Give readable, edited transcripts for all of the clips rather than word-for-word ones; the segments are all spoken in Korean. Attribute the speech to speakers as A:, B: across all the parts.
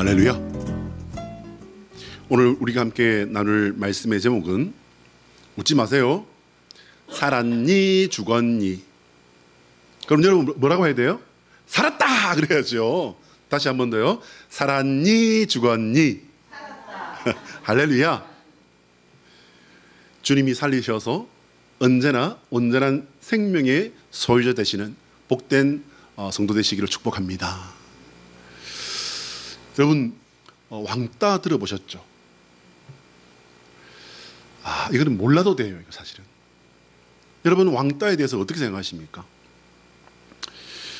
A: 할렐루야. 오늘 우리가 함께 나눌 말씀의 제목은 웃지 마세요. 살았니 죽었니. 그럼 여러분 뭐라고 해야 돼요? 살았다 그래야죠. 다시 한 번 더요. 살았니 죽었니. 살았다. 할렐루야. 주님이 살리셔서 언제나 온전한 생명의 소유자 되시는 복된 성도 되시기를 축복합니다. 여러분 왕따 들어보셨죠? 이거는 몰라도 돼요. 이거 사실은. 여러분 왕따에 대해서 어떻게 생각하십니까?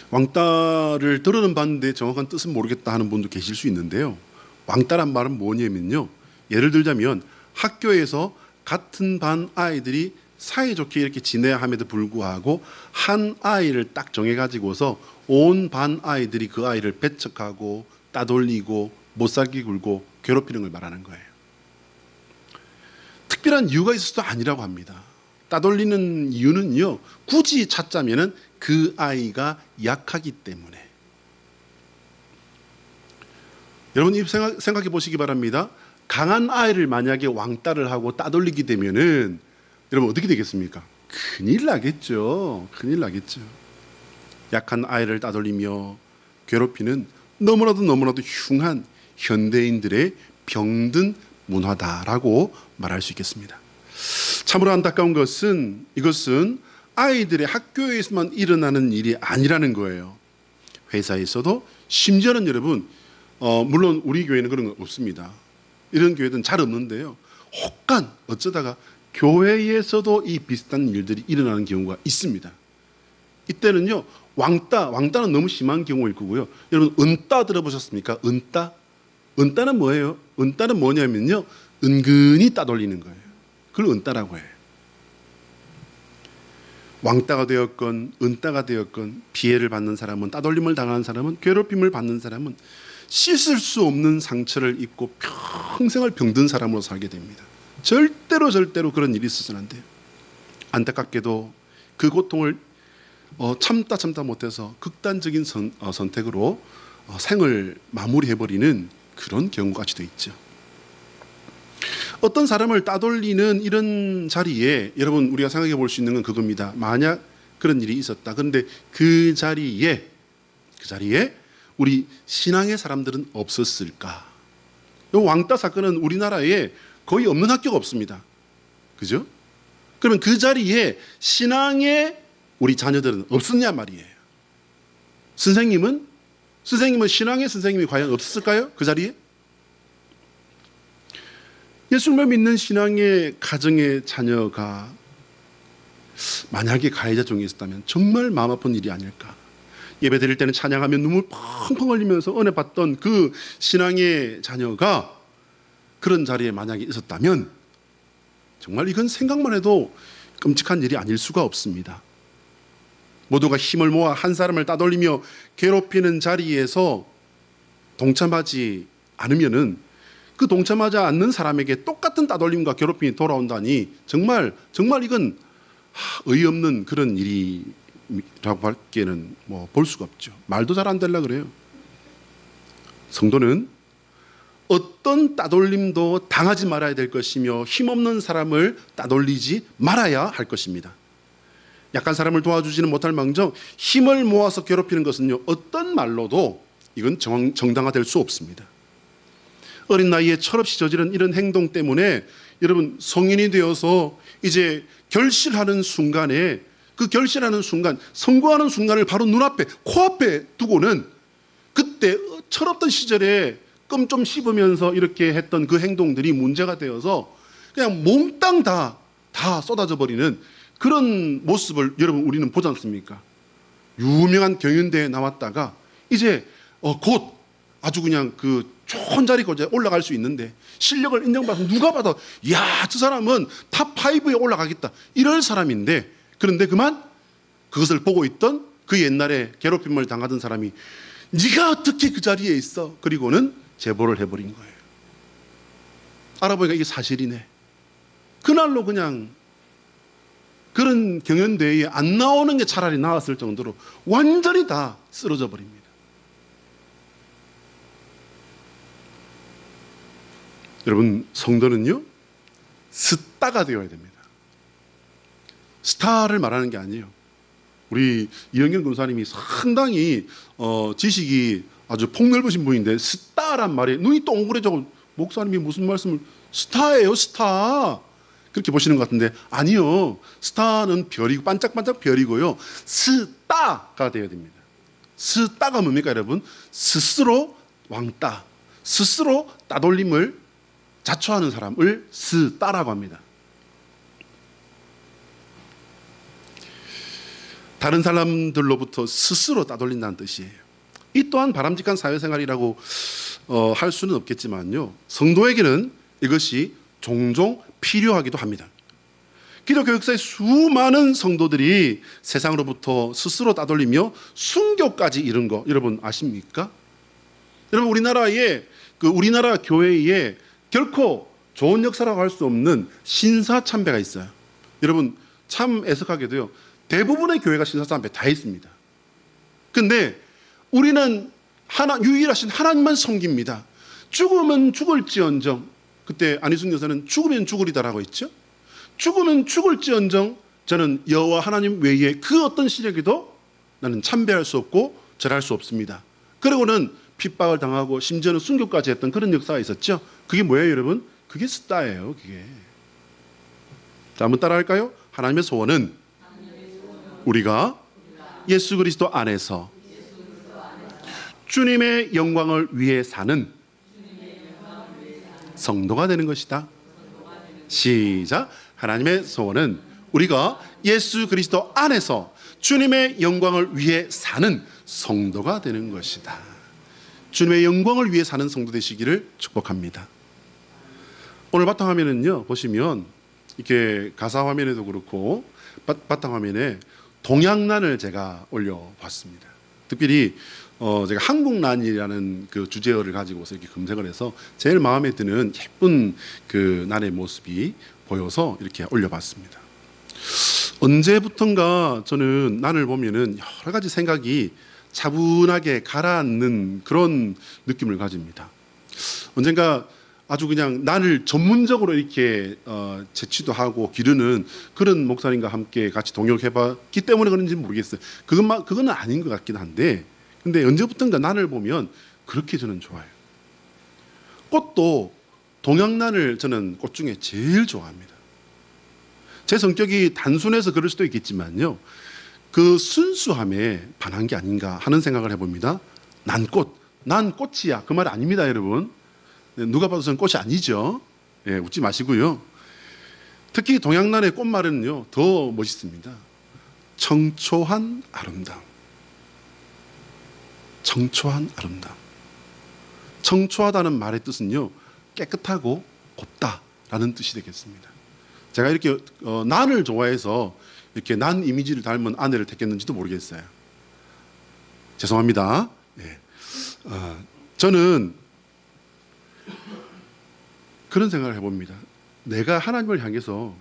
A: 왕따를 들어는 봤는데 정확한 뜻은 모르겠다 하는 분도 계실 수 있는데요. 왕따란 말은 뭐냐면요, 예를 들자면 학교에서 같은 반 아이들이 사이좋게 이렇게 지내야 함에도 불구하고 한 아이를 딱 정해가지고서 온 반 아이들이 그 아이를 배척하고 따돌리고 못살게 굴고 괴롭히는 걸 말하는 거예요. 특별한 이유가 있어서도 아니라고 합니다. 따돌리는 이유는요, 굳이 찾자면은 그 아이가 약하기 때문에. 여러분 생각해 보시기 바랍니다. 강한 아이를 만약에 왕따를 하고 따돌리게 되면은 여러분 어떻게 되겠습니까? 큰일 나겠죠. 큰일 나겠죠. 약한 아이를 따돌리며 괴롭히는 너무나도 흉한 현대인들의 병든 문화다라고 말할 수 있겠습니다. 참으로 안타까운 것은 이것은 아이들의 학교에서만 일어나는 일이 아니라는 거예요. 회사에서도, 심지어는 여러분 물론 우리 교회는 그런 거 없습니다. 이런 교회들은 잘 없는데요, 혹간 어쩌다가 교회에서도 이 비슷한 일들이 일어나는 경우가 있습니다. 이때는요, 왕따는 너무 심한 경우일 거고요. 여러분 은따 들어보셨습니까? 은따는 뭐예요? 은따는 뭐냐면요, 은근히 따돌리는 거예요. 그걸 은따라고 해요. 왕따가 되었건 은따가 되었건 피해를 받는 사람은, 따돌림을 당하는 사람은, 괴롭힘을 받는 사람은 씻을 수 없는 상처를 입고 평생을 병든 사람으로 살게 됩니다. 절대로 그런 일이 있어서는 안 돼요. 안타깝게도 그 고통을 참다 못해서 극단적인 선택으로 생을 마무리해버리는 그런 경우까지도 있죠. 어떤 사람을 따돌리는 이런 자리에 여러분 우리가 생각해 볼 수 있는 건 그겁니다. 만약 그런 일이 있었다. 그런데 그 자리에 우리 신앙의 사람들은 없었을까? 이 왕따 사건은 우리나라에 거의 없는 학교가 없습니다. 그죠? 그러면 그 자리에 신앙의 우리 자녀들은 없었냐 말이에요. 선생님은 신앙의 선생님이 과연 없었을까요? 그 자리에? 예수님을 믿는 신앙의 가정의 자녀가 만약에 가해자 중에 있었다면 정말 마음 아픈 일이 아닐까. 예배 드릴 때는 찬양하면 눈물 펑펑 흘리면서 은혜 받던 그 신앙의 자녀가 그런 자리에 만약에 있었다면 정말 이건 생각만 해도 끔찍한 일이 아닐 수가 없습니다. 모두가 힘을 모아 한 사람을 따돌리며 괴롭히는 자리에서 동참하지 않으면은 그 동참하지 않는 사람에게 똑같은 따돌림과 괴롭힘이 돌아온다니 정말 이건 어이없는 그런 일이라고 밖에는 볼 수가 없죠. 말도 잘 안 되려 그래요. 성도는 어떤 따돌림도 당하지 말아야 될 것이며 힘없는 사람을 따돌리지 말아야 할 것입니다. 약한 사람을 도와주지는 못할 망정 힘을 모아서 괴롭히는 것은요, 어떤 말로도 이건 정당화될 수 없습니다. 어린 나이에 철없이 저지른 이런 행동 때문에 여러분 성인이 되어서 이제 결실하는 순간에 그 결실하는 순간, 성공하는 순간을 바로 눈앞에 코앞에 두고는 그때 철없던 시절에 껌 좀 씹으면서 이렇게 했던 그 행동들이 문제가 되어서 그냥 몽땅 다 쏟아져 버리는 그런 모습을 여러분 우리는 보지 않습니까? 유명한 경연대회에 나왔다가 이제 곧 아주 그냥 그 좋은 자리까지 올라갈 수 있는데 실력을 인정받아서 누가 봐도 야, 저 사람은 탑5에 올라가겠다 이럴 사람인데, 그런데 그것을 보고 있던 그 옛날에 괴롭힘을 당하던 사람이 네가 어떻게 그 자리에 있어? 그리고는 제보를 해버린 거예요. 알아보니까 이게 사실이네. 그날로 그냥 그런 경연대회에 안 나오는 게 차라리 나았을 정도로 완전히 다 쓰러져 버립니다. 여러분, 성도는요 스타가 되어야 됩니다. 스타를 말하는 게 아니에요. 우리 이영경 권사님이 상당히 지식이 아주 폭넓으신 분인데 스타란 말에 눈이 동그래져. 목사님이 무슨 말씀을, 스타예요 스타, 그렇게 보시는 것 같은데 아니요. 스타는 별이고 반짝반짝 별이고요. 스타가 되어야 됩니다. 스타가 뭡니까 여러분? 스스로 왕따, 스스로 따돌림을 자초하는 사람을 스타라고 합니다. 다른 사람들로부터 스스로 따돌린다는 뜻이에요. 이 또한 바람직한 사회생활이라고 할 수는 없겠지만요, 성도에게는 이것이 종종 필요하기도 합니다. 기독교 역사의 수많은 성도들이 세상으로부터 스스로 따돌리며 순교까지 이른 거 여러분 아십니까? 여러분, 우리나라 교회에 결코 좋은 역사라고 할 수 없는 신사참배가 있어요. 여러분, 참 애석하게도요, 대부분의 교회가 신사참배 다 있습니다. 근데 우리는 유일하신 하나님만 섬깁니다. 죽으면 죽을지언정, 그때 안희숙 여사는 죽으면 죽으리다라고 했죠. 죽으면 죽을지언정 저는 여호와 하나님 외에 그 어떤 신에게도 나는 참배할 수 없고 절할 수 없습니다. 그리고는 핍박을 당하고 심지어는 순교까지 했던 그런 역사가 있었죠. 그게 뭐예요 여러분? 그게 스타예요. 그게. 자, 한번 따라할까요? 하나님의 소원은 우리가 예수 그리스도 안에서 주님의 영광을 위해 사는 성도가 되는 것이다. 시작. 하나님의 소원은 우리가 예수 그리스도 안에서 주님의 영광을 위해 사는 성도가 되는 것이다. 주님의 영광을 위해 사는 성도 되시기를 축복합니다. 오늘 바탕화면은요, 보시면 이렇게 가사 화면에도 그렇고 바탕화면에 동양난을 제가 올려봤습니다. 특별히 제가 한국난이라는 그 주제어를 가지고서 이렇게 검색을 해서 제일 마음에 드는 예쁜 그 난의 모습이 보여서 이렇게 올려봤습니다. 언제부턴가 저는 난을 보면은 여러 가지 생각이 차분하게 가라앉는 그런 느낌을 가집니다. 언젠가 아주 그냥 난을 전문적으로 이렇게 채취도 하고 기르는 그런 목사님과 함께 같이 동역해봤기 때문에 그런지 모르겠어요. 그건 아닌 것 같긴 한데, 근데 언제부턴가 난을 보면 그렇게 저는 좋아요. 꽃도 동양난을 저는 꽃 중에 제일 좋아합니다. 제 성격이 단순해서 그럴 수도 있겠지만요, 그 순수함에 반한 게 아닌가 하는 생각을 해봅니다. 난 꽃이야, 그 말 아닙니다 여러분. 누가 봐도 저는 꽃이 아니죠. 예, 웃지 마시고요. 특히 동양난의 꽃말은요 더 멋있습니다. 청초한 아름다움. 청초한 아름다움. 청초하다는 말의 뜻은요, 깨끗하고 곱다라는 뜻이 되겠습니다. 제가 이렇게 난을 좋아해서 이렇게 난 이미지를 닮은 아내를 택했는지도 모르겠어요. 죄송합니다. 네. 저는 그런 생각을 해봅니다. 내가 하나님을 향해서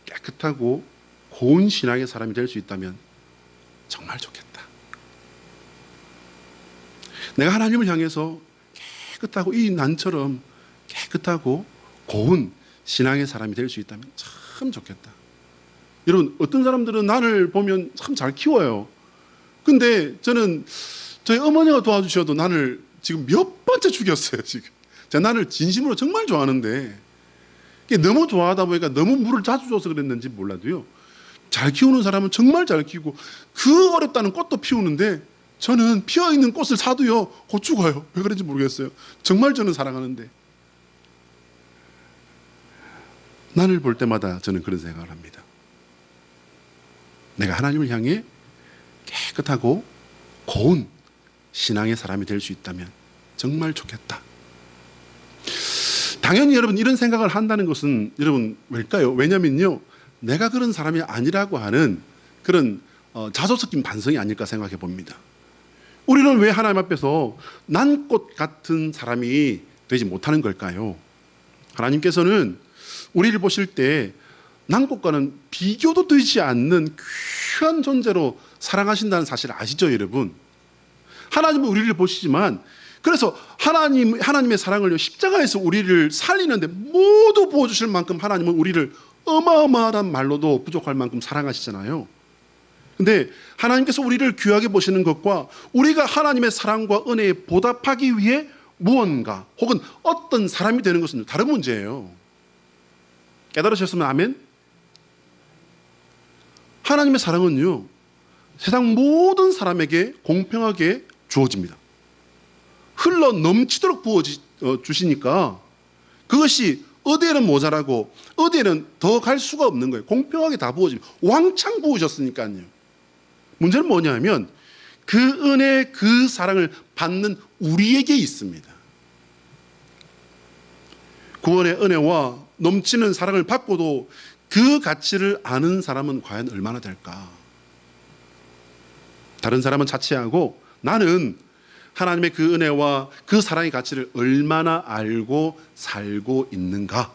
A: 깨끗하고 고운 신앙의 사람이 될 수 있다면 정말 좋겠다. 내가 하나님을 향해서 깨끗하고 이 난처럼 깨끗하고 고운 신앙의 사람이 될 수 있다면 참 좋겠다. 여러분, 어떤 사람들은 난을 보면 참 잘 키워요. 근데 저는 저희 어머니가 도와주셔도 난을 지금 몇 번째 죽였어요. 지금 제가 난을 진심으로 정말 좋아하는데 너무 좋아하다 보니까 너무 물을 자주 줘서 그랬는지 몰라도요, 잘 키우는 사람은 정말 잘 키우고 그 어렵다는 꽃도 피우는데 저는 피어있는 꽃을 사도요 곧 죽어요. 왜 그런지 모르겠어요. 정말 저는 사랑하는데. 난을 볼 때마다 저는 그런 생각을 합니다. 내가 하나님을 향해 깨끗하고 고운 신앙의 사람이 될 수 있다면 정말 좋겠다. 당연히 여러분, 이런 생각을 한다는 것은 여러분 왜일까요? 왜냐면요, 내가 그런 사람이 아니라고 하는 그런 자조 섞인 반성이 아닐까 생각해 봅니다. 우리는 왜 하나님 앞에서 난꽃 같은 사람이 되지 못하는 걸까요? 하나님께서는 우리를 보실 때 난꽃과는 비교도 되지 않는 귀한 존재로 사랑하신다는 사실을 아시죠 여러분? 하나님은 우리를 보시지만 그래서 하나님의 사랑을 십자가에서 우리를 살리는데 모두 부어주실 만큼 하나님은 우리를 어마어마한 말로도 부족할 만큼 사랑하시잖아요. 근데 하나님께서 우리를 귀하게 보시는 것과 우리가 하나님의 사랑과 은혜에 보답하기 위해 무언가 혹은 어떤 사람이 되는 것은 다른 문제예요. 깨달으셨으면 아멘? 하나님의 사랑은요, 세상 모든 사람에게 공평하게 주어집니다. 흘러 넘치도록 주시니까 그것이 어디에는 모자라고 어디에는 더 갈 수가 없는 거예요. 공평하게 다 부어집니다. 왕창 부으셨으니까요. 문제는 뭐냐면 그 은혜, 그 사랑을 받는 우리에게 있습니다. 구원의 은혜와 넘치는 사랑을 받고도 그 가치를 아는 사람은 과연 얼마나 될까? 다른 사람은 자취하고 나는 하나님의 그 은혜와 그 사랑의 가치를 얼마나 알고 살고 있는가?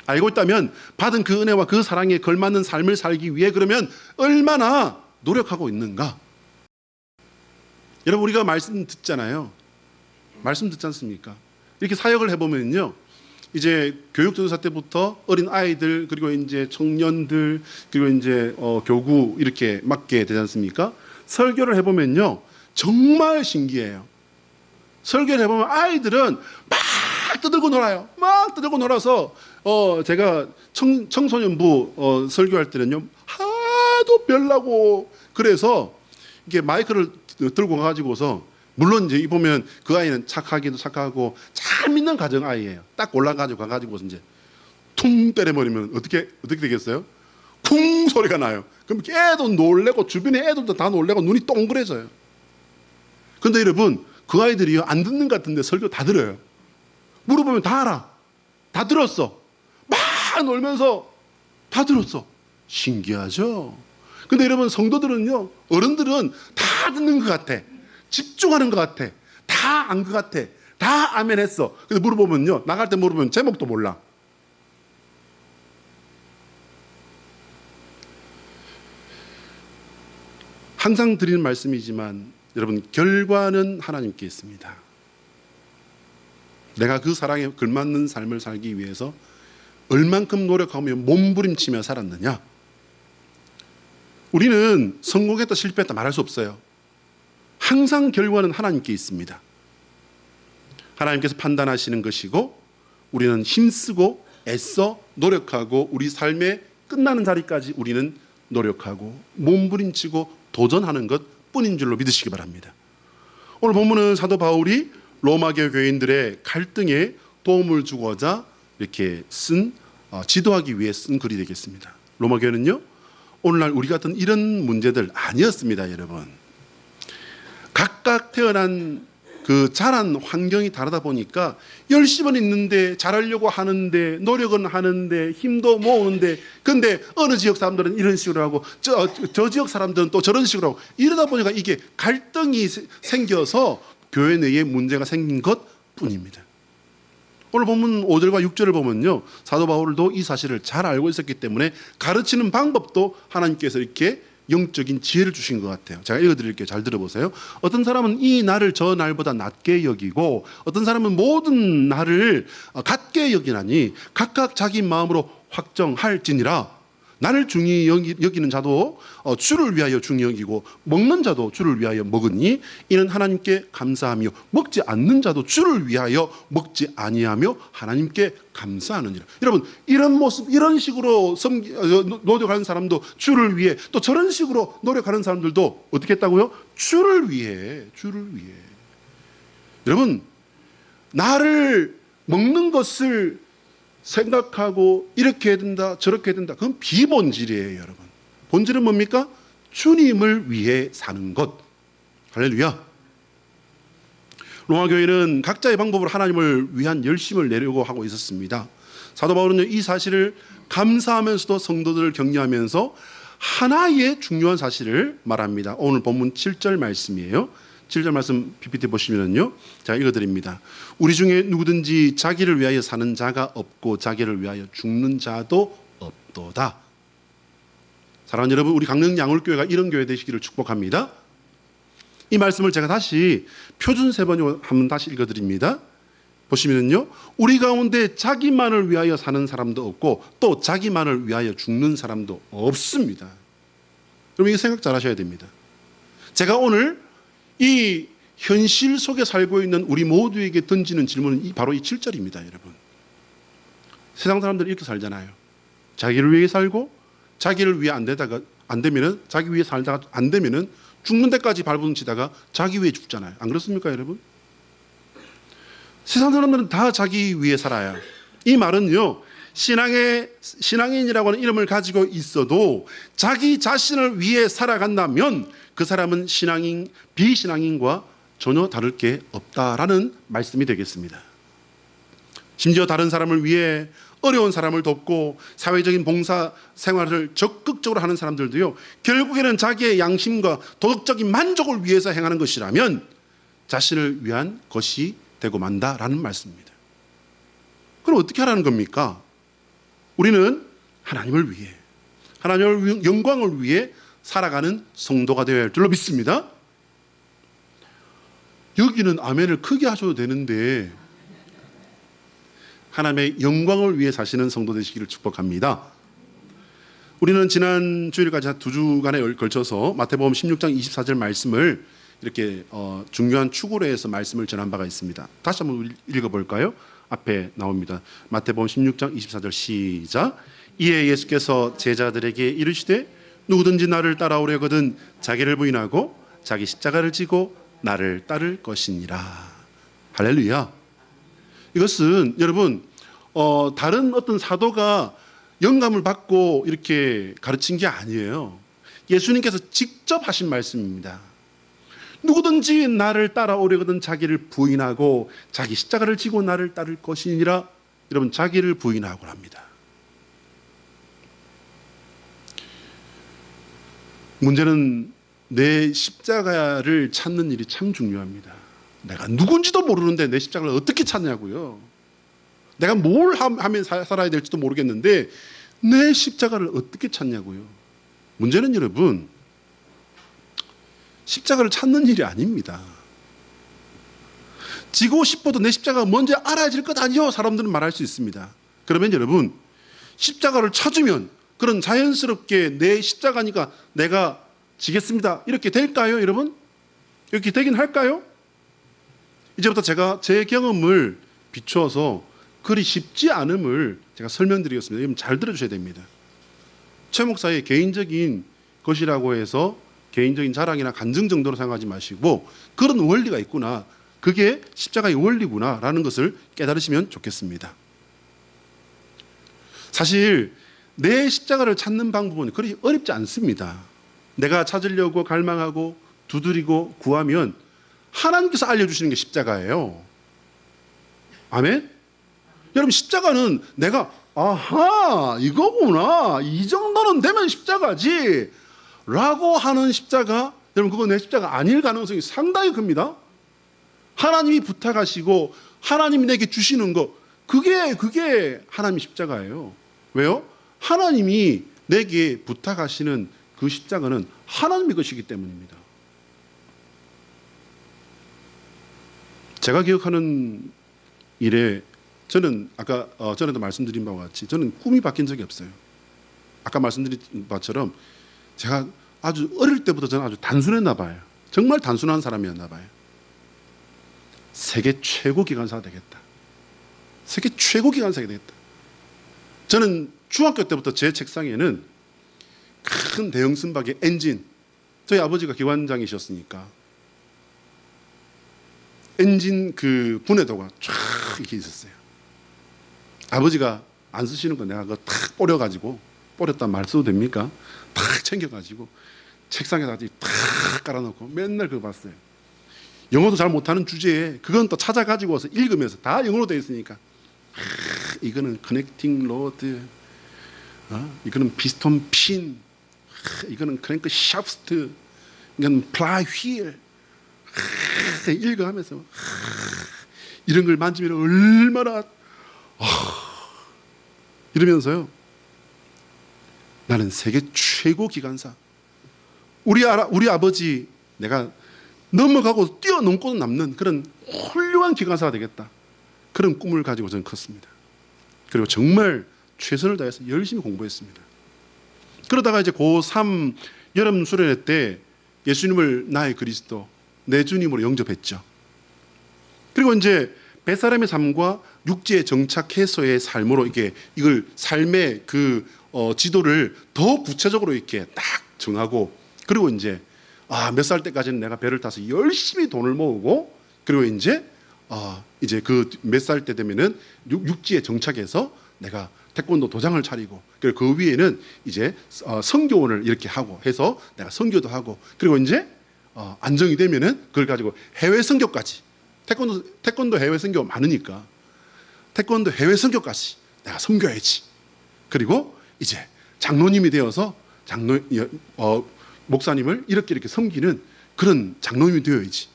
A: 알고 있다면 받은 그 은혜와 그 사랑에 걸맞는 삶을 살기 위해 그러면 얼마나 노력하고 있는가? 여러분, 우리가 말씀 듣잖아요. 말씀 듣지 않습니까? 이렇게 사역을 해보면요, 이제 교육전도사 때부터 어린 아이들, 그리고 이제 청년들, 그리고 이제 교구 이렇게 맡게 되지 않습니까? 설교를 해보면요, 정말 신기해요. 설교를 해보면 아이들은 막 떠들고 놀아요. 막 떠들고 놀아서 제가 청소년부 설교할 때는요, 하도 별나고 그래서 이게 마이크를 들고 가가지고서, 물론 이제 보면 그 아이는 착하기도 착하고 잘 믿는 가정 아이예요. 딱 골라가지고 가가지고서 이제 퉁 때려버리면 어떻게 되겠어요? 쿵 소리가 나요. 그럼 애도 놀래고 주변에 애들도 다 놀래고 눈이 동그래져요. 근데 여러분, 그 아이들이요, 안 듣는 것 같은데 설교 다 들어요. 물어보면 다 알아. 다 들었어. 막 놀면서 다 들었어. 신기하죠? 근데 여러분, 성도들은요, 어른들은 다 듣는 것 같아. 집중하는 것 같아. 다 안 것 같아. 다 아멘 했어. 근데 물어보면요, 나갈 때 물어보면 제목도 몰라. 항상 드리는 말씀이지만 여러분, 결과는 하나님께 있습니다. 내가 그 사랑에 걸맞는 삶을 살기 위해서 얼만큼 노력하며 몸부림치며 살았느냐? 우리는 성공했다 실패했다 말할 수 없어요. 항상 결과는 하나님께 있습니다. 하나님께서 판단하시는 것이고 우리는 힘쓰고 애써 노력하고 우리 삶의 끝나는 자리까지 우리는 노력하고 몸부림치고 도전하는 것 뿐인 줄로 믿으시기 바랍니다. 오늘 본문은 사도 바울이 로마교 교인들의 갈등에 도움을 주고자 이렇게 지도하기 위해 쓴 글이 되겠습니다. 로마교회는요, 오늘날 우리 같은 이런 문제들 아니었습니다. 여러분, 각각 태어난 그 자란 환경이 다르다 보니까 열심은 있는데 잘하려고 하는데 노력은 하는데 힘도 모으는데, 근데 어느 지역 사람들은 이런 식으로 하고 저 지역 사람들은 또 저런 식으로 하고, 이러다 보니까 이게 갈등이 생겨서 교회 내에 문제가 생긴 것뿐입니다. 오늘 본문 5절과 6절을 보면요, 사도 바울도 이 사실을 잘 알고 있었기 때문에 가르치는 방법도 하나님께서 이렇게 영적인 지혜를 주신 것 같아요. 제가 읽어드릴게요. 잘 들어보세요. 어떤 사람은 이 날을 저 날보다 낮게 여기고 어떤 사람은 모든 날을 같게 여기나니 각각 자기 마음으로 확정할지니라. 나를 중히 여기는 자도 주를 위하여 중히 여기고 먹는 자도 주를 위하여 먹으니 이는 하나님께 감사하며 먹지 않는 자도 주를 위하여 먹지 아니하며 하나님께 감사하느니라. 여러분, 이런 모습, 이런 식으로 노력하는 사람도 주를 위해, 또 저런 식으로 노력하는 사람들도 어떻게 했다고요? 주를 위해. 여러분, 나를 먹는 것을 생각하고 이렇게 해야 된다 저렇게 해야 된다, 그건 비본질이에요. 여러분, 본질은 뭡니까? 주님을 위해 사는 것. 할렐루야. 로마교회는 각자의 방법으로 하나님을 위한 열심을 내려고 하고 있었습니다. 사도 바울은 이 사실을 감사하면서도 성도들을 격려하면서 하나의 중요한 사실을 말합니다. 오늘 본문 7절 말씀이에요. 7절 말씀 PPT 보시면요, 제가 읽어드립니다. 우리 중에 누구든지 자기를 위하여 사는 자가 없고 자기를 위하여 죽는 자도 없도다. 사랑하는 여러분, 우리 강릉 양울교회가 이런 교회 되시기를 축복합니다. 이 말씀을 제가 다시 표준 세번역으로 한번 다시 읽어드립니다. 보시면요, 우리 가운데 자기만을 위하여 사는 사람도 없고 또 자기만을 위하여 죽는 사람도 없습니다. 여러분 이거 생각 잘 하셔야 됩니다. 제가 오늘 이 현실 속에 살고 있는 우리 모두에게 던지는 질문은 바로 이 7절입니다. 여러분, 세상 사람들은 이렇게 살잖아요. 자기를 위해 살고 자기를 위해 안 되면은 자기 위해 살다가 안 되면은 죽는 데까지 발버둥치다가 자기 위해 죽잖아요. 안 그렇습니까, 여러분? 세상 사람들은 다 자기 위해 살아요. 이 말은요, 신앙인이라고 하는 이름을 가지고 있어도 자기 자신을 위해 살아간다면 그 사람은 비신앙인과 전혀 다를 게 없다라는 말씀이 되겠습니다. 심지어 다른 사람을 위해 어려운 사람을 돕고 사회적인 봉사 생활을 적극적으로 하는 사람들도요, 결국에는 자기의 양심과 도덕적인 만족을 위해서 행하는 것이라면 자신을 위한 것이 되고 만다라는 말씀입니다. 그럼 어떻게 하라는 겁니까? 우리는 하나님을 위해, 하나님의 영광을 위해 살아가는 성도가 되어야 할 줄로 믿습니다. 여기는 아멘을 크게 하셔도 되는데 하나님의 영광을 위해 사시는 성도 되시기를 축복합니다. 우리는 지난 주일까지 한 2주간에 걸쳐서 마태복음 16장 24절 말씀을 이렇게 중요한 축으로 해서 말씀을 전한 바가 있습니다. 다시 한번 읽어볼까요? 앞에 나옵니다. 마태복음 16장 24절 시작. 이에 예수께서 제자들에게 이르시되 누구든지 나를 따라오려거든 자기를 부인하고 자기 십자가를 지고 나를 따를 것이니라. 할렐루야. 이것은 여러분 다른 어떤 사도가 영감을 받고 이렇게 가르친 게 아니에요. 예수님께서 직접 하신 말씀입니다. 누구든지 나를 따라오려거든 자기를 부인하고 자기 십자가를 지고 나를 따를 것이니라. 여러분, 자기를 부인하고 합니다. 문제는 내 십자가를 찾는 일이 참 중요합니다. 내가 누군지도 모르는데 내 십자가를 어떻게 찾냐고요. 내가 뭘 하면 살아야 될지도 모르겠는데 내 십자가를 어떻게 찾냐고요. 문제는 여러분, 십자가를 찾는 일이 아닙니다. 지고 싶어도 내 십자가가 뭔지 알아야 될 것 아니요, 사람들은 말할 수 있습니다. 그러면 여러분, 십자가를 찾으면 그런 자연스럽게 내 십자가니까 내가 지겠습니다, 이렇게 될까요, 여러분? 이렇게 되긴 할까요? 이제부터 제가 제 경험을 비추어서 그리 쉽지 않음을 제가 설명드리겠습니다. 여러분 잘 들어주셔야 됩니다. 최 목사의 개인적인 것이라고 해서 개인적인 자랑이나 간증 정도로 생각하지 마시고 그런 원리가 있구나, 그게 십자가의 원리구나라는 것을 깨달으시면 좋겠습니다. 사실 내 십자가를 찾는 방법은 그리 어렵지 않습니다. 내가 찾으려고 갈망하고 두드리고 구하면 하나님께서 알려주시는 게 십자가예요. 아멘? 여러분, 십자가는 내가 아하 이거구나, 이 정도는 되면 십자가지 라고 하는 십자가, 여러분 그거 내 십자가 아닐 가능성이 상당히 큽니다. 하나님이 부탁하시고 하나님이 내게 주시는 거, 그게 하나님의 십자가예요. 왜요? 하나님이 내게 부탁하시는 그 십자가는 하나님의 것이기 때문입니다. 제가 기억하는 일에 저는 아까 전에도 말씀드린 바와 같이 저는 꿈이 바뀐 적이 없어요. 아까 말씀드린 바처럼 제가 아주 어릴 때부터 저는 아주 단순했나 봐요. 정말 단순한 사람이었나 봐요. 세계 최고 기관사가 되겠다. 세계 최고 기관사가 되겠다. 저는 중학교 때부터 제 책상에는 큰 대형 선박의 엔진, 저희 아버지가 기관장이셨으니까 엔진 그 분해도가 쫙 이렇게 있었어요. 아버지가 안 쓰시는 거 내가 그거 탁 뿌렸단 말 써도 됩니까? 탁 챙겨가지고 책상에다 탁 깔아놓고 맨날 그거 봤어요. 영어도 잘 못하는 주제에 그건 또 찾아가지고 와서 읽으면서 다 영어로 되어 있으니까 이거는 커넥팅 로드, 이거는 피스톤 핀, 이거는 크랭크 샤프트, 이건 플라이 휠, 읽어가면서 이런 걸 만지면 얼마나 이러면서요, 나는 세계 최고 기관사, 우리 아버지, 내가 넘어가고 뛰어넘고도 남는 그런 훌륭한 기관사가 되겠다. 그런 꿈을 가지고 저는 컸습니다. 그리고 정말 최선을 다해서 열심히 공부했습니다. 그러다가 이제 고3 여름 수련회 때 예수님을 나의 그리스도, 내 주님으로 영접했죠. 그리고 이제 뱃사람의 삶과 육지에 정착해서의 삶으로 이걸 삶의 그 지도를 더 구체적으로 이렇게 딱 정하고, 그리고 이제 몇 살 때까지는 내가 배를 타서 열심히 돈을 모으고, 그리고 이제 그 몇 살 때 되면은 육지에 정착해서 내가 태권도 도장을 차리고, 그리고 그 위에는 이제 선교원을 이렇게 하고 해서 내가 선교도 하고, 그리고 이제 안정이 되면은 그걸 가지고 해외 선교까지, 태권도 해외 선교 많으니까 태권도 해외 선교까지 내가 선교해야지. 그리고 이제 장로님이 되어서 목사님을 이렇게 섬기는 그런 장로님이 되어야지.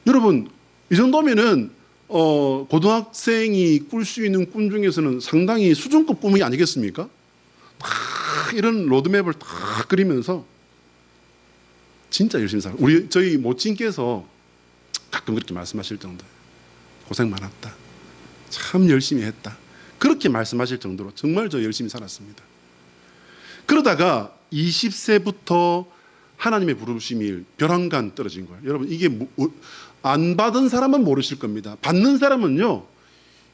A: 여러분, 이 정도면은 고등학생이 꿀 수 있는 꿈 중에서는 상당히 수준급 꿈이 아니겠습니까? 다 이런 로드맵을 다 그리면서 진짜 열심히 살아. 저희 모친께서 가끔 그렇게 말씀하실 정도예요. 고생 많았다. 참 열심히 했다. 그렇게 말씀하실 정도로 정말 저 열심히 살았습니다. 그러다가 20세부터 하나님의 부르심이 벼랑간 떨어진 거예요. 여러분, 이게 안 받은 사람은 모르실 겁니다. 받는 사람은요,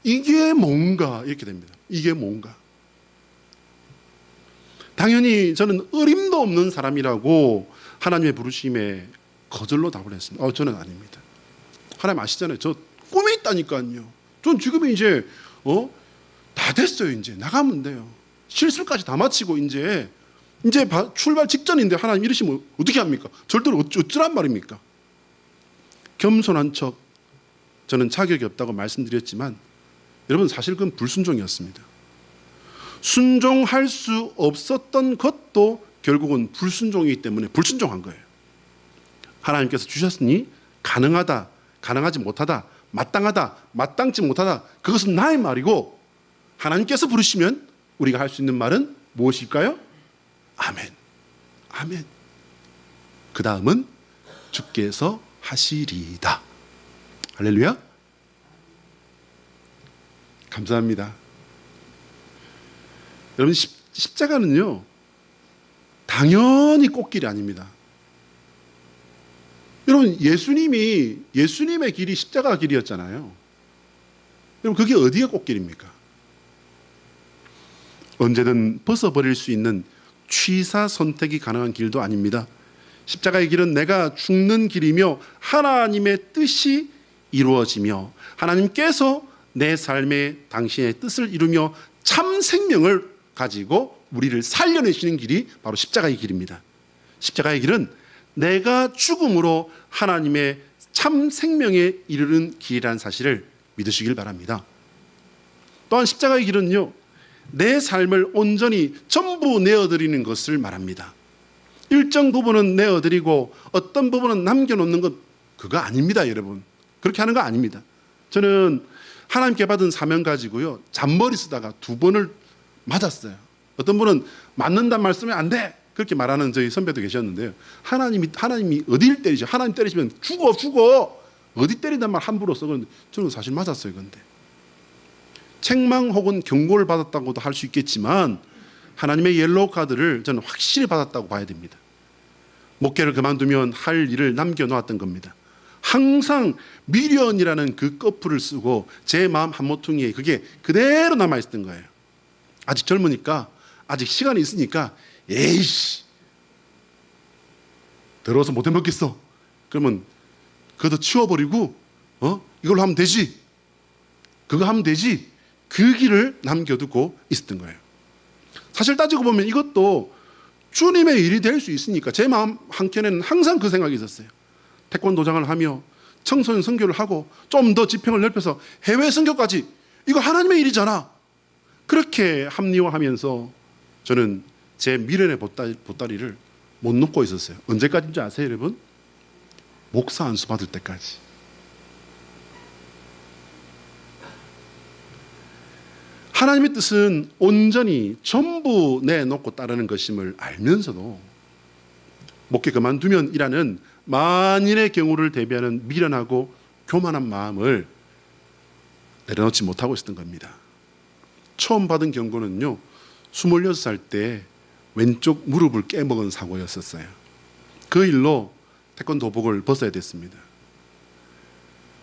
A: 이게 뭔가 이렇게 됩니다. 이게 뭔가. 당연히 저는 어림도 없는 사람이라고 하나님의 부르심에 거절로 답을 했습니다. 저는 아닙니다. 하나님 아시잖아요. 저 꿈이 있다니까요. 전 지금 이제 다 됐어요. 이제 나가면 돼요. 실습까지 다 마치고 이제 출발 직전인데 하나님 이러시면 어떻게 합니까? 절대로 어쩌란 말입니까? 겸손한 척 저는 자격이 없다고 말씀드렸지만, 여러분 사실 그건 불순종이었습니다. 순종할 수 없었던 것도 결국은 불순종이기 때문에 불순종한 거예요. 하나님께서 주셨으니 가능하다, 가능하지 못하다, 마땅하다, 마땅치 못하다, 그것은 나의 말이고, 하나님께서 부르시면 우리가 할 수 있는 말은 무엇일까요? 아멘. 아멘. 그 다음은 주께서 하시리이다. 할렐루야. 감사합니다. 여러분, 십자가는요, 당연히 꽃길이 아닙니다. 여러분, 예수님의 길이 십자가 길이었잖아요. 여러분, 그게 어디가 꽃길입니까? 언제든 벗어버릴 수 있는 취사 선택이 가능한 길도 아닙니다. 십자가의 길은 내가 죽는 길이며 하나님의 뜻이 이루어지며 하나님께서 내 삶에 당신의 뜻을 이루며 참 생명을 가지고 우리를 살려내시는 길이 바로 십자가의 길입니다. 십자가의 길은 내가 죽음으로 하나님의 참 생명에 이르는 길이라는 사실을 믿으시길 바랍니다. 또한 십자가의 길은요, 내 삶을 온전히 전부 내어드리는 것을 말합니다. 일정 부분은 내어드리고 어떤 부분은 남겨놓는 것, 그거 아닙니다. 여러분, 그렇게 하는 거 아닙니다. 저는 하나님께 받은 사명 가지고요, 잔머리 쓰다가 2번을 맞았어요. 어떤 분은 맞는단 말씀이 안 돼, 그렇게 말하는 저희 선배도 계셨는데요. 하나님이 어디를 때리죠? 하나님 때리시면 죽어. 어디 때린단 말 함부로 써. 그런데 저는 사실 맞았어요. 그런데 책망 혹은 경고를 받았다고도 할 수 있겠지만, 하나님의 옐로우 카드를 저는 확실히 받았다고 봐야 됩니다. 목회를 그만두면 할 일을 남겨놓았던 겁니다. 항상 미련이라는 그 꺼풀을 쓰고 제 마음 한모퉁이에 그게 그대로 남아있었던 거예요. 아직 젊으니까, 아직 시간이 있으니까, 에이씨, 더러워서 못 해먹겠어. 그러면 그것도 치워버리고 이걸로 하면 되지, 그거 하면 되지, 그 길을 남겨두고 있었던 거예요. 사실 따지고 보면 이것도 주님의 일이 될 수 있으니까 제 마음 한켠에는 항상 그 생각이 있었어요. 태권도장을 하며 청소년 선교를 하고 좀 더 지평을 넓혀서 해외 선교까지, 이거 하나님의 일이잖아. 그렇게 합리화하면서 저는 제 미련의 보따리를 못 놓고 있었어요. 언제까지인지 아세요, 여러분? 목사 안수 받을 때까지. 하나님의 뜻은 온전히 전부 내놓고 따르는 것임을 알면서도 목회 그만두면 이라는 만인의 경우를 대비하는 미련하고 교만한 마음을 내려놓지 못하고 있었던 겁니다. 처음 받은 경고는요, 26살 때 왼쪽 무릎을 깨먹은 사고였었어요. 그 일로 태권도복을 벗어야 됐습니다.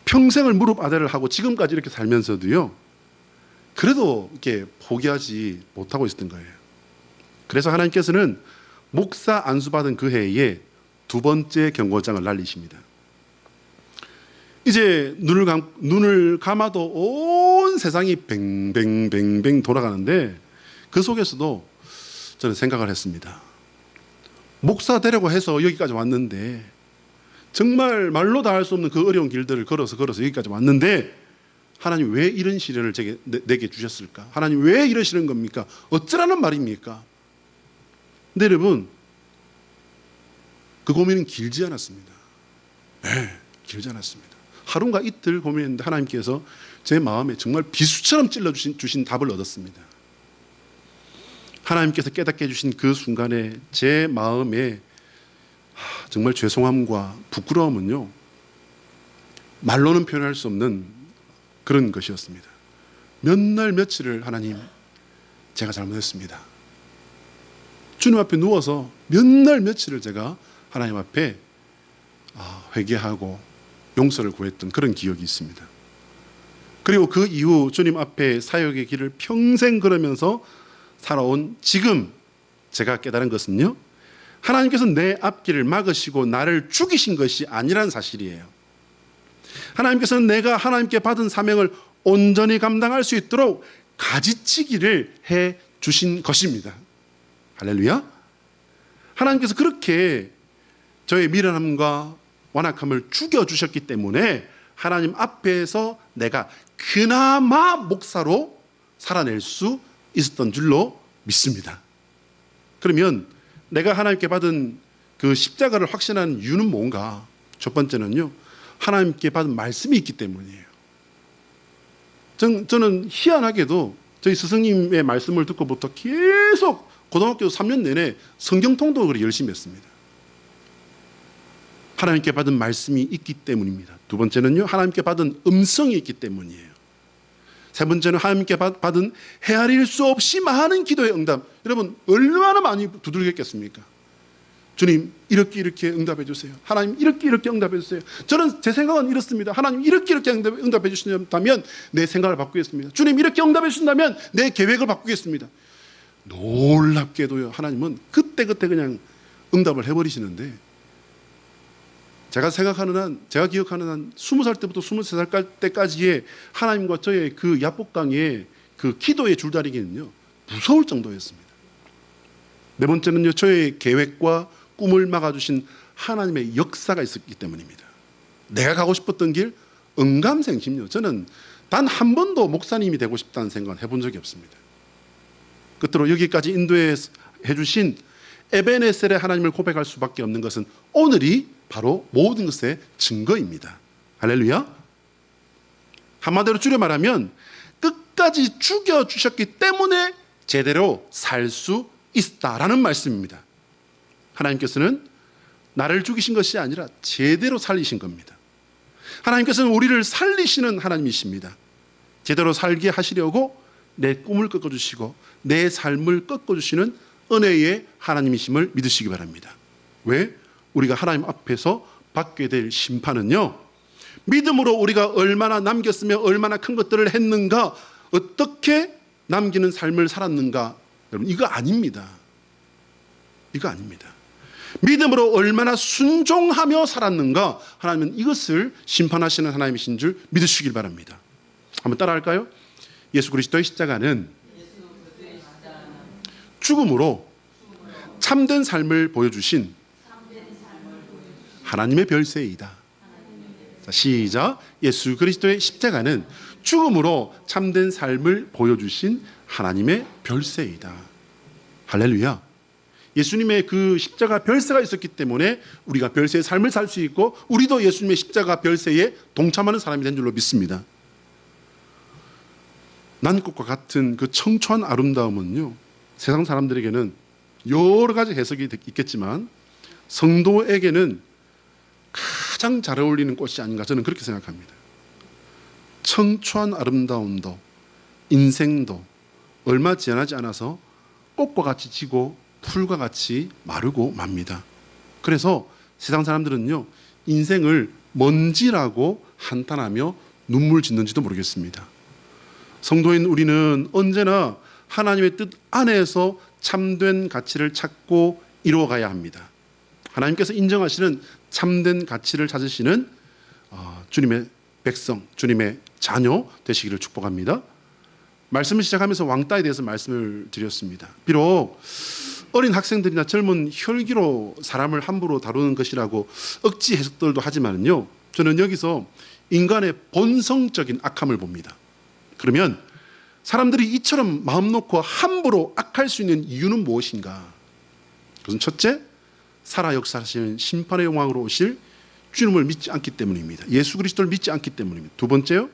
A: 평생을 무릎 아대를 하고 지금까지 이렇게 살면서도요, 그래도 이렇게 포기하지 못하고 있었던 거예요. 그래서 하나님께서는 목사 안수받은 그 해에 두 번째 경고장을 날리십니다. 이제 눈을 감아도 온 세상이 뱅뱅뱅뱅 돌아가는데 그 속에서도 저는 생각을 했습니다. 목사 되려고 해서 여기까지 왔는데, 정말 말로 다 할 수 없는 그 어려운 길들을 걸어서 여기까지 왔는데, 하나님 왜 이런 시련을 내게 주셨을까? 하나님 왜 이러시는 겁니까? 어쩌라는 말입니까? 근데 여러분, 그 고민은 길지 않았습니다. 네, 길지 않았습니다. 하루인가 이틀 고민했는데 하나님께서 제 마음에 정말 비수처럼 찔러주신 답을 얻었습니다. 하나님께서 깨닫게 해주신 그 순간에 제 마음에 정말 죄송함과 부끄러움은요, 말로는 표현할 수 없는 그런 것이었습니다. 몇 날 며칠을 하나님, 제가 잘못했습니다. 주님 앞에 누워서 몇 날 며칠을 제가 하나님 앞에 회개하고 용서를 구했던 그런 기억이 있습니다. 그리고 그 이후 주님 앞에 사역의 길을 평생 걸으면서 살아온 지금 제가 깨달은 것은요, 하나님께서 내 앞길을 막으시고 나를 죽이신 것이 아니란 사실이에요. 하나님께서는 내가 하나님께 받은 사명을 온전히 감당할 수 있도록 가지치기를 해 주신 것입니다. 할렐루야. 하나님께서 그렇게 저의 미련함과 완악함을 죽여주셨기 때문에 하나님 앞에서 내가 그나마 목사로 살아낼 수 있었던 줄로 믿습니다. 그러면 내가 하나님께 받은 그 십자가를 확신하는 이유는 뭔가? 첫 번째는요, 하나님께 받은 말씀이 있기 때문이에요. 저는 희한하게도 저희 스승님의 말씀을 듣고부터 계속 고등학교 3년 내내 성경 통독을 열심히 했습니다. 하나님께 받은 말씀이 있기 때문입니다. 두 번째는요, 하나님께 받은 음성이 있기 때문이에요. 세 번째는 하나님께 받은 헤아릴 수 없이 많은 기도의 응답. 여러분, 얼마나 많이 두들겼겠습니까? 주님, 이렇게 응답해 주세요. 하나님, 이렇게 응답해 주세요. 저는 제 생각은 이렇습니다. 하나님, 이렇게 응답해 주신다면 내 생각을 바꾸겠습니다. 주님, 이렇게 응답해 주신다면 내 계획을 바꾸겠습니다. 놀랍게도요, 하나님은 그때 그냥 응답을 해버리시는데, 제가 기억하는 한 20살 때부터 23살 때까지의 하나님과 저의 그 야복강의 그 기도의 줄다리기는요, 무서울 정도였습니다. 네 번째는요, 저의 계획과 꿈을 막아주신 하나님의 역사가 있었기 때문입니다. 내가 가고 싶었던 길, 응감생심요. 저는 단 한 번도 목사님이 되고 싶다는 생각은 해본 적이 없습니다. 끝으로 여기까지 인도해 주신 에베네셀의 하나님을 고백할 수밖에 없는 것은 오늘이 바로 모든 것의 증거입니다. 할렐루야. 한마디로 줄여 말하면 끝까지 죽여주셨기 때문에 제대로 살 수 있다라는 말씀입니다. 하나님께서는 나를 죽이신 것이 아니라 제대로 살리신 겁니다. 하나님께서는 우리를 살리시는 하나님이십니다. 제대로 살게 하시려고 내 꿈을 꺾어주시고 내 삶을 꺾어주시는 은혜의 하나님이심을 믿으시기 바랍니다. 왜? 우리가 하나님 앞에서 받게 될 심판은요, 믿음으로 우리가 얼마나 남겼으며 얼마나 큰 것들을 했는가, 어떻게 남기는 삶을 살았는가, 여러분, 이거 아닙니다. 이거 아닙니다. 믿음으로 얼마나 순종하며 살았는가, 하나님은 이것을 심판하시는 하나님이신 줄 믿으시길 바랍니다. 한번 따라할까요? 예수 그리스도의 십자가는 죽음으로 참된 삶을 보여주신 하나님의 별세이다. 자, 시작. 예수 그리스도의 십자가는 죽음으로 참된 삶을 보여주신 하나님의 별세이다. 할렐루야. 예수님의 그 십자가 별세가 있었기 때문에 우리가 별세의 삶을 살 수 있고, 우리도 예수님의 십자가 별세에 동참하는 사람이 된 줄로 믿습니다. 난꽃과 같은 그 청초한 아름다움은요, 세상 사람들에게는 여러 가지 해석이 있겠지만 성도에게는 가장 잘 어울리는 꽃이 아닌가 저는 그렇게 생각합니다. 청초한 아름다움도 인생도 얼마 지나지 않아서 꽃과 같이 지고 풀과 같이 마르고 맙니다. 그래서 세상 사람들은요, 인생을 먼지라고 한탄하며 눈물 짓는지도 모르겠습니다. 성도인 우리는 언제나 하나님의 뜻 안에서 참된 가치를 찾고 이루어가야 합니다. 하나님께서 인정하시는 참된 가치를 찾으시는 주님의 백성, 주님의 자녀 되시기를 축복합니다. 말씀을 시작하면서 왕따에 대해서 말씀을 드렸습니다. 비록 어린 학생들이나 젊은 혈기로 사람을 함부로 다루는 것이라고 억지 해석들도 하지만요, 저는 여기서 인간의 본성적인 악함을 봅니다. 그러면 사람들이 이처럼 마음 놓고 함부로 악할 수 있는 이유는 무엇인가? 그것은 첫째, 살아 역사하시는 심판의 영광으로 오실 주님을 믿지 않기 때문입니다. 예수 그리스도를 믿지 않기 때문입니다. 두 번째요,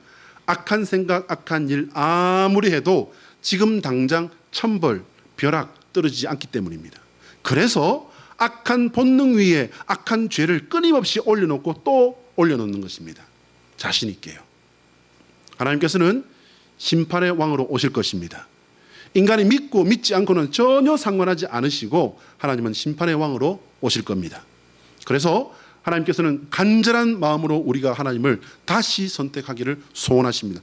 A: 악한 생각, 악한 일 아무리 해도 지금 당장 천벌, 벼락 떨어지지 않기 때문입니다. 그래서 악한 본능 위에 악한 죄를 끊임없이 올려놓고 또 올려놓는 것입니다. 자신 있게요. 하나님께서는 심판의 왕으로 오실 것입니다. 인간이 믿고 믿지 않고는 전혀 상관하지 않으시고 하나님은 심판의 왕으로 오실 겁니다. 그래서 하나님께서는 간절한 마음으로 우리가 하나님을 다시 선택하기를 소원하십니다.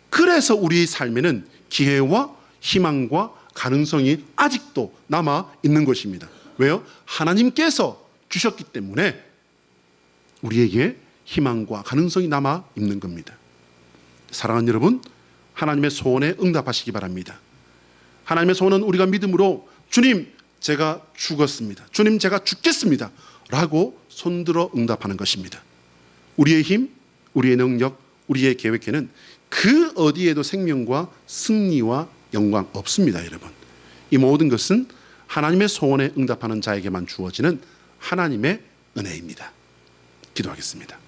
A: 그래서 우리의 삶에는 기회와 희망과 가능성이 아직도 남아 있는 것입니다. 왜요? 하나님께서 주셨기 때문에 우리에게 희망과 가능성이 남아 있는 겁니다. 사랑하는 여러분, 하나님의 소원에 응답하시기 바랍니다. 하나님의 소원은 우리가 믿음으로 주님, 제가 죽었습니다. 주님, 제가 죽겠습니다. 라고 손들어 응답하는 것입니다. 우리의 힘, 우리의 능력, 우리의 계획에는 그 어디에도 생명과 승리와 영광 없습니다, 여러분. 이 모든 것은 하나님의 소원에 응답하는 자에게만 주어지는 하나님의 은혜입니다. 기도하겠습니다.